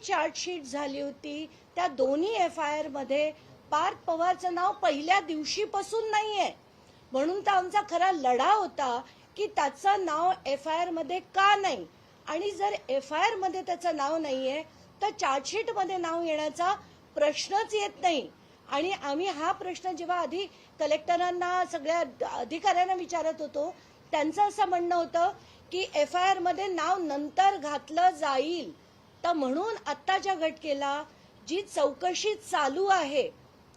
Chargesheet झाली होती त्या दोन्ही FIR मध्ये पार्थ पवारचं नाव पहिल्या दिवशीपासून नाहीये. म्हणून तर आमचा खरा लढा होता की त्याचं नाव FIR मध्ये का नाही, आणि जर FIR मध्ये त्याचं नाव नाहीये तर चार्जशीट मध्ये नाव येण्याचा प्रश्नच येत नाही. आणि आम्ही हा प्रश्न जेव्हा आधी कलेक्टरांना सगळ्या अधिकाऱ्यांना विचारत होतो, त्यांचं असं म्हणणं होतं की FIR मध्ये नाव नंतर घातलं जाईल. तर म्हणून आत्ताच्या घटनेला जी चौकशी चालू आहे,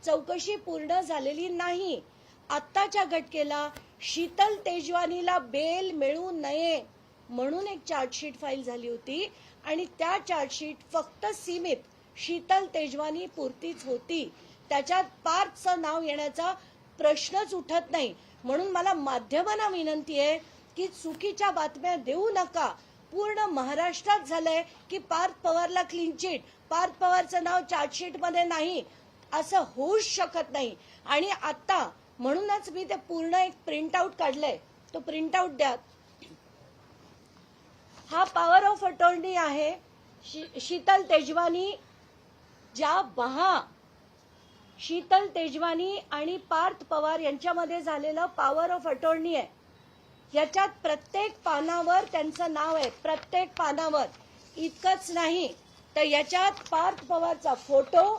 चौकशी पूर्ण झालेली नाही. आत्ताच्या घटनेला शीतल तेजवानीला बेल मिळू नये म्हणून एक चार्जशीट फाईल झाली होती, आणि त्या चार्जशीट फक्त सीमित शीतल तेजवानी पुरतीच होती. त्याच्यात पार्थचं नाव येण्याचा प्रश्नच उठत नाही. म्हणून मला माध्यमांना विनंती आहे की चुकीच्या बातम्या देऊ नका. पूर्ण महाराष्ट्रात झालंय की पार्थ पवारला क्लीन चिट, पार्थ पवारचं नाव चार्जशीट मध्ये नाही, असं होऊच शकत नाही. आणि आता म्हणूनच मी ते पूर्ण एक प्रिंट आउट काढलंय, तो प्रिंट आउट द्या. हा पॉवर ऑफ अटॉर्नी आहे. शीतल तेजवानी शीतल तेजवानी आणि पार्थ पवार यांच्यामध्ये झालेलं पॉवर ऑफ अटॉर्नी आहे. याच्यात प्रत्येक पानावर त्यांचं नाव आहे, प्रत्येक पानावर. इतकंच नाही तर याच्यात पार्थ पवारचा फोटो,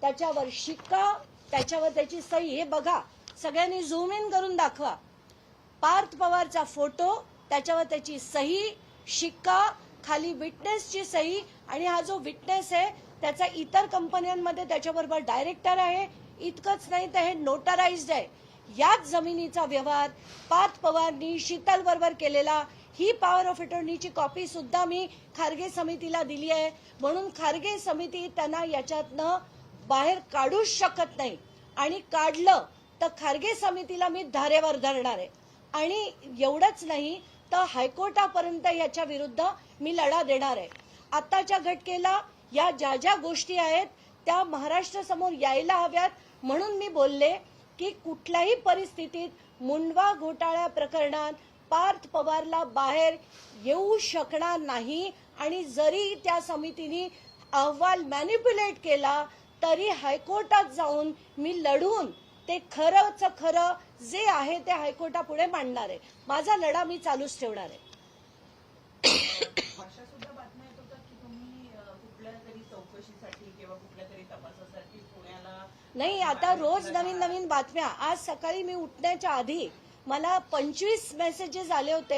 त्याच्यावर शिक्का, त्याच्यावर त्याची सही. हे बघा, सगळ्यांनी झूम इन करून दाखवा. पार्थ पवारचा फोटो, त्याच्यावर त्याची सही, शिक्का, खाली विटनेसची सही, आणि हा जो विटनेस आहे त्याचा इतर कंपन्यांमध्ये त्याच्याबरोबर डायरेक्टर आहे. इतकंच नाही तर हे नोटराइज्ड आहे. याच जमिनीचा व्यवहार पार्थ पवारनी शीतल बरोबर केलेला, ही पॉवर ऑफ अटॉर्नीची कॉपी सुद्धा मी खारगे समितीला दिली आहे. म्हणून खारगे समिती त्यांना याच्यातनं बाहेर काढूच शकत नाही, आणि काढलं तर खारगे समितीला मी धारेवर धरणार आहे. आणि एवढंच नाही तर हायकोर्टापर्यंत याच्या विरुद्ध मी लढा देणार आहे. आताच्या घटनेला या ज्या ज्या गोष्टी आहेत त्या महाराष्ट्रासमोर यायला हव्यात. म्हणून मी बोलले की कुठल्याही परिस्थितीत मुंडवा घोटाळ्या प्रकरणात पार्थ पवारला बाहेर येऊ शकणार नाही. आणि जरी त्या समितीने अहवाल मॅनिप्युलेट केला तरी हायकोर्टात जाऊन मी लढून ते खरंच खरं जे आहे ते हायकोर्टापुढे मांडणार आहे. माझा लढा मी चालूच ठेवणार आहे. नाही, आता रोज नवीन नवीन बातम्या. आज सकाळी मी उठण्याच्या आधी मला 25 मेसेजेस आले होते